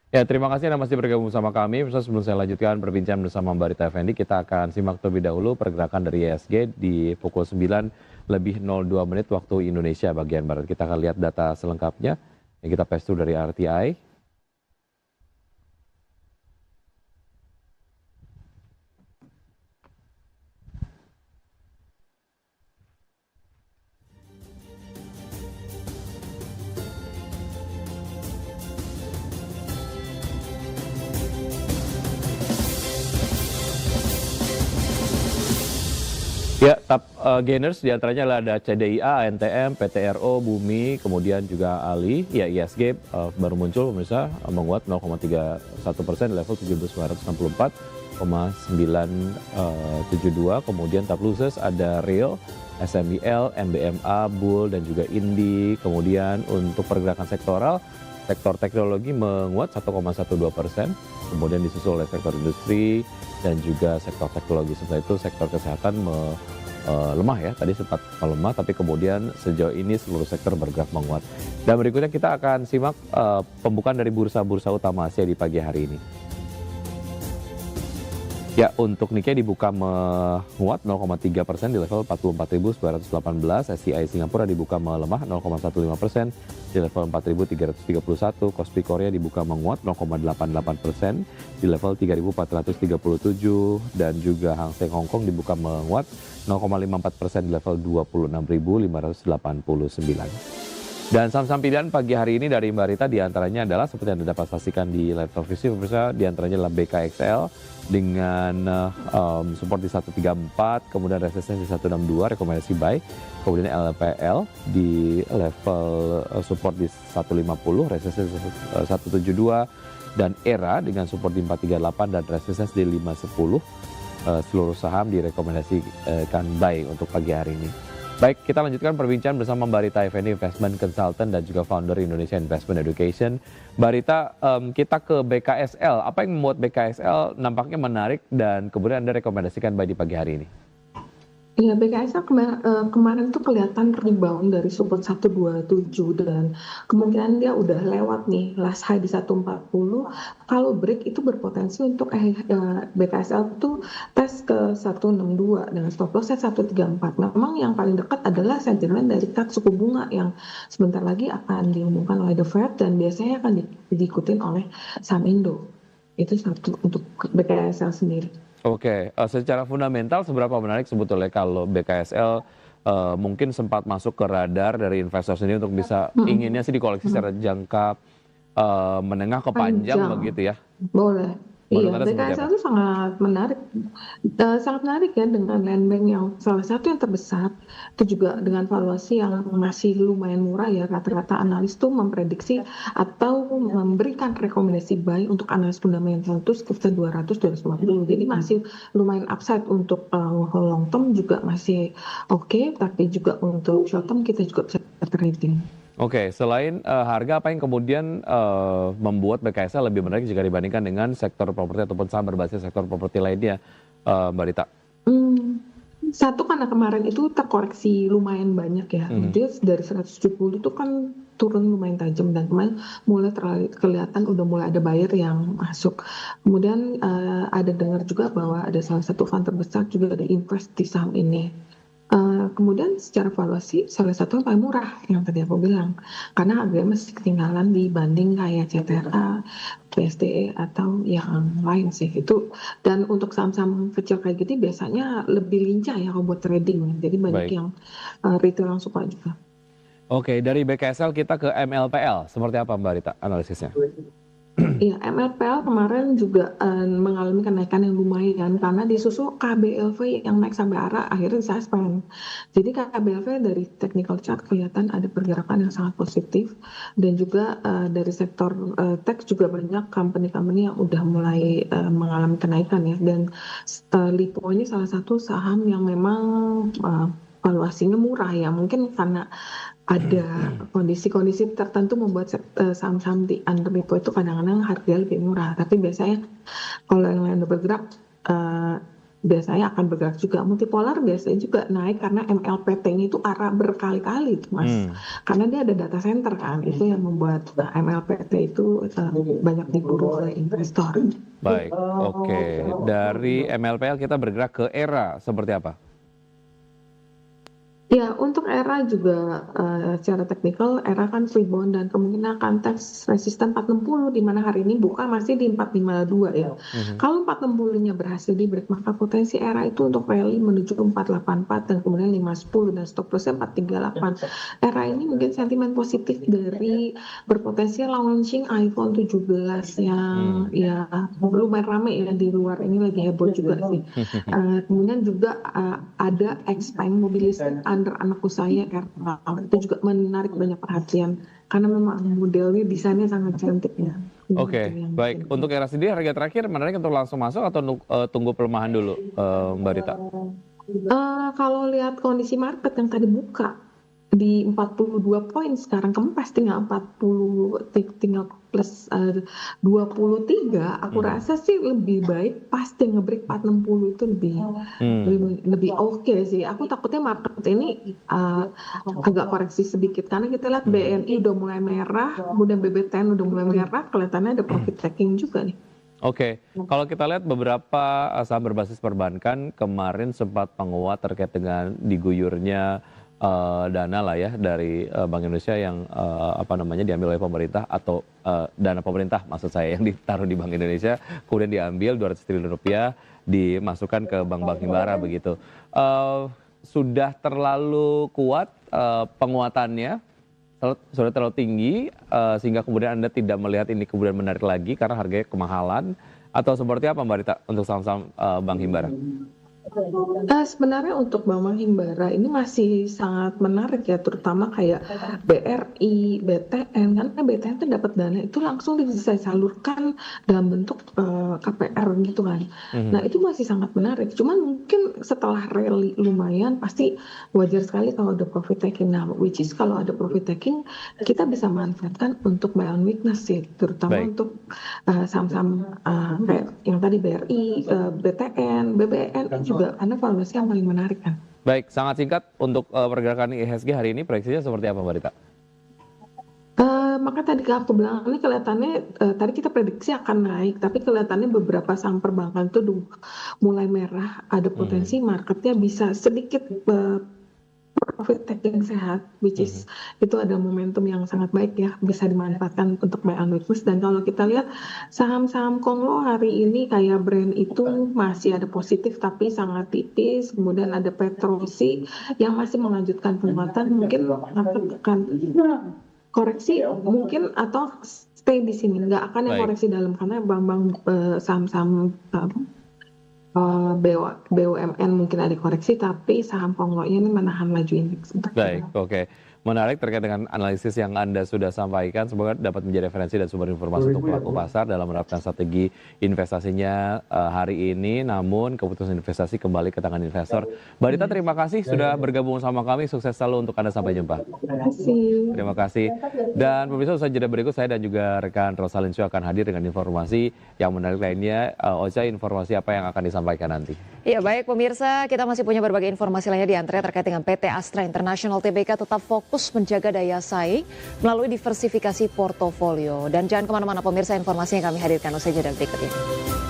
Ya, terima kasih Anda masih bergabung bersama kami. Pemirsa, sebelum saya lanjutkan perbincangan bersama Mbak Rita Effendi, kita akan simak terlebih dahulu pergerakan dari IHSG di pukul 9 lebih 02 menit waktu Indonesia bagian Barat. Kita akan lihat data selengkapnya yang kita paste through dari RTI. Ya, top gainers diantaranya adalah ada CDIA, ANTM, PTRO, Bumi, kemudian juga ALI. Ya, IHSG baru muncul pemirsa menguat 0,31% di level 17.964,972. Kemudian top losers ada Real, SMIL, MBMA, Bull, dan juga Indi. Kemudian untuk pergerakan sektoral, sektor teknologi menguat 1,12%, kemudian disusul oleh sektor industri dan juga sektor teknologi. Setelah itu sektor kesehatan lemah ya, tadi sempat melemah, tapi kemudian sejauh ini seluruh sektor bergerak menguat. Dan berikutnya kita akan simak pembukaan dari bursa-bursa utama Asia di pagi hari ini. Ya, untuk Nikkei dibuka menguat 0,3% di level 44.918. SCI Singapura dibuka melemah 0,15% di level 4.331. Kospi Korea dibuka menguat 0,88% di level 3.437. Dan juga Hang Seng Hong Kong dibuka menguat 0,54% di level 26.589. Dan saham-saham pilihan pagi hari ini dari Mbak Rita diantaranya adalah seperti yang Anda dapat saksikan di live televisi, pemirsa, diantaranya adalah BKXL dengan support di 134, kemudian resistensi di 162, rekomendasi buy, kemudian LPL di level support di 150, resistensi 172, dan ERA dengan support di 438 dan resistensi di 510. Seluruh saham direkomendasikan buy untuk pagi hari ini. Baik, kita lanjutkan perbincangan bersama Mbak Rita Effendi, Investment Consultant dan juga founder Indonesia Investment Education. Mbak Rita, kita ke BKSL. Apa yang membuat BKSL nampaknya menarik dan kemudian Anda rekomendasikan buy di pagi hari ini? Ya, BKSL kemarin tuh kelihatan rebound dari support 127 dan kemungkinan dia udah lewat nih last high di 140. Kalau break itu berpotensi untuk BKSL tuh tes ke 162 dengan stop loss at 134. Memang yang paling dekat adalah sentimen dari cut suku bunga yang sebentar lagi akan diumumkan oleh The Fed dan biasanya akan diikutin oleh saham Indo. Itu satu untuk BKSL sendiri. Oke, secara fundamental seberapa menarik sebetulnya kalau BKSL mungkin sempat masuk ke radar dari investor sendiri untuk bisa inginnya sih dikoleksi secara jangka menengah ke panjang begitu ya? Boleh. Menurut Iya, Anda seperti apa? BKSL itu sangat menarik ya dengan land bank yang salah satu yang terbesar, itu juga dengan valuasi yang masih lumayan murah ya. Rata-rata analis tuh memprediksi atau memberikan rekomendasi buy untuk analis fundamental itu sekitar 200-250. Jadi masih lumayan upside untuk long term juga masih oke, tapi juga untuk short term kita juga bisa trading. Oke, selain harga, apa yang kemudian membuat BKSL lebih menarik jika dibandingkan dengan sektor properti ataupun saham berbasis sektor properti lainnya, Mbak Rita? Satu karena kemarin itu terkoreksi lumayan banyak ya. Jadi dari 170 itu kan turun lumayan tajam dan kemarin mulai kelihatan udah mulai ada buyer yang masuk. Kemudian ada dengar juga bahwa ada salah satu fund terbesar juga ada invest di saham ini. Kemudian secara valuasi salah satu yang paling murah yang tadi aku bilang karena harganya masih ketinggalan dibanding kayak CTRA, PSDE atau yang lain sih itu. Dan untuk saham-saham kecil kayak gini biasanya lebih lincah ya kalau buat trading, jadi banyak Baik. yang retail yang suka juga. Oke, dari BKSL kita ke MLPL, seperti apa Mbak Rita analisisnya? Iya, MLPL kemarin juga mengalami kenaikan yang lumayan karena disusul KBLV yang naik sampai arah akhirnya suspend. Jadi KBLV dari technical chart kelihatan ada pergerakan yang sangat positif dan juga dari sektor tech juga banyak company-company yang udah mulai mengalami kenaikan ya. Dan Lipo ini salah satu saham yang memang valuasinya murah ya, mungkin karena ada kondisi-kondisi tertentu membuat saham-saham di under Lipo itu kadang-kadang harga lebih murah. Tapi biasanya kalau yang lain bergerak biasanya akan bergerak juga. Multipolar biasanya juga naik karena MLPT-nya itu arah berkali-kali itu Mas. Karena dia ada data center kan, itu yang membuat MLPT itu banyak diburu oleh investor. Baik, oke. Dari MLPL kita bergerak ke ERA seperti apa? Ya, untuk ERA juga secara teknikal, ERA kan rebound dan kemungkinan akan test resisten 460 di mana hari ini buka masih di 452 ya. Kalau 460-nya berhasil di break, maka potensi ERA itu untuk rally menuju 484 dan kemudian 510 dan stop lossnya 438. ERA ini mungkin sentimen positif dari berpotensi launching iPhone 17 yang ya lumayan rame ya di luar, ini lagi heboh juga sih. Kemudian juga ada expand mobil listrik under anak usahanya Erlang, itu juga menarik banyak perhatian karena memang modelnya desainnya sangat cantik ya. Oke, baik. Untuk ERA sendiri harga terakhir menarik untuk langsung masuk atau tunggu pelemahan dulu, Mbak Rita? Kalau lihat kondisi market yang tadi buka di 42 poin, sekarang kempes tinggal 40, tinggal plus 23, aku rasa sih lebih baik pasti ngebreak 460 itu lebih oke sih. Aku takutnya market ini agak koreksi sedikit karena kita lihat BNI udah mulai merah, kemudian BBTN udah mulai merah, kelihatannya ada profit taking juga nih. Oke, kalau kita lihat beberapa saham berbasis perbankan kemarin sempat menguat terkait dengan diguyurnya dana lah ya dari Bank Indonesia yang diambil oleh pemerintah atau dana pemerintah maksud saya yang ditaruh di Bank Indonesia kemudian diambil 200 triliun rupiah dimasukkan ke bank-bank himbara begitu. Sudah terlalu kuat penguatannya, sudah terlalu tinggi sehingga kemudian Anda tidak melihat ini kemudian menarik lagi karena harganya kemahalan, atau seperti apa Mbak Rita untuk saham-saham bank himbara? Sebenarnya untuk Bank Himbara ini masih sangat menarik ya, terutama kayak BRI, BTN, karena BTN itu dapat dana itu langsung bisa disalurkan dalam bentuk KPR gitu kan. Nah itu masih sangat menarik, cuman mungkin setelah rally lumayan pasti wajar sekali kalau ada profit taking. Nah which is kalau ada profit taking kita bisa manfaatkan untuk buy on weakness sih, terutama untuk saham-saham kayak yang tadi BRI, BTN, BBN juga karena valuasi yang paling menarik kan. Baik, sangat singkat untuk pergerakan IHSG hari ini proyeksinya seperti apa Mbak Rita? Maka tadi aku bilang ini kelihatannya tadi kita prediksi akan naik, tapi kelihatannya beberapa saham perbankan itu mulai merah, ada potensi marketnya bisa sedikit profit taking sehat, which is itu ada momentum yang sangat baik ya, bisa dimanfaatkan untuk buy on weakness. Dan kalau kita lihat saham-saham konglo hari ini kayak brand itu masih ada positif tapi sangat tipis, kemudian ada Petrosi yang masih melanjutkan penguatan, mungkin akan koreksi mungkin atau stay di sini, nggak akan yang koreksi dalam karena bank-bank saham-saham BUMN mungkin ada koreksi, tapi saham konglonya ini menahan laju indeks. Baik, oke. Menarik terkait dengan analisis yang Anda sudah sampaikan. Semoga dapat menjadi referensi dan sumber informasi untuk pelaku pasar dalam menerapkan strategi investasinya hari ini. Namun keputusan investasi kembali ke tangan investor. Mbak Rita, terima kasih sudah bergabung sama kami. Sukses selalu untuk Anda, sampai jumpa. Terima kasih. Terima kasih. Dan pemirsa, usai jeda berikut saya dan juga rekan Rosalyn Syah akan hadir dengan informasi yang menarik lainnya. Ocha, informasi apa yang akan disampaikan nanti? Ya baik pemirsa, kita masih punya berbagai informasi lainnya di antaranya terkait dengan PT Astra International Tbk tetap fokus menjaga daya saing melalui diversifikasi portofolio. Dan jangan kemana-mana pemirsa, informasi yang kami hadirkan usai jeda berikut ini.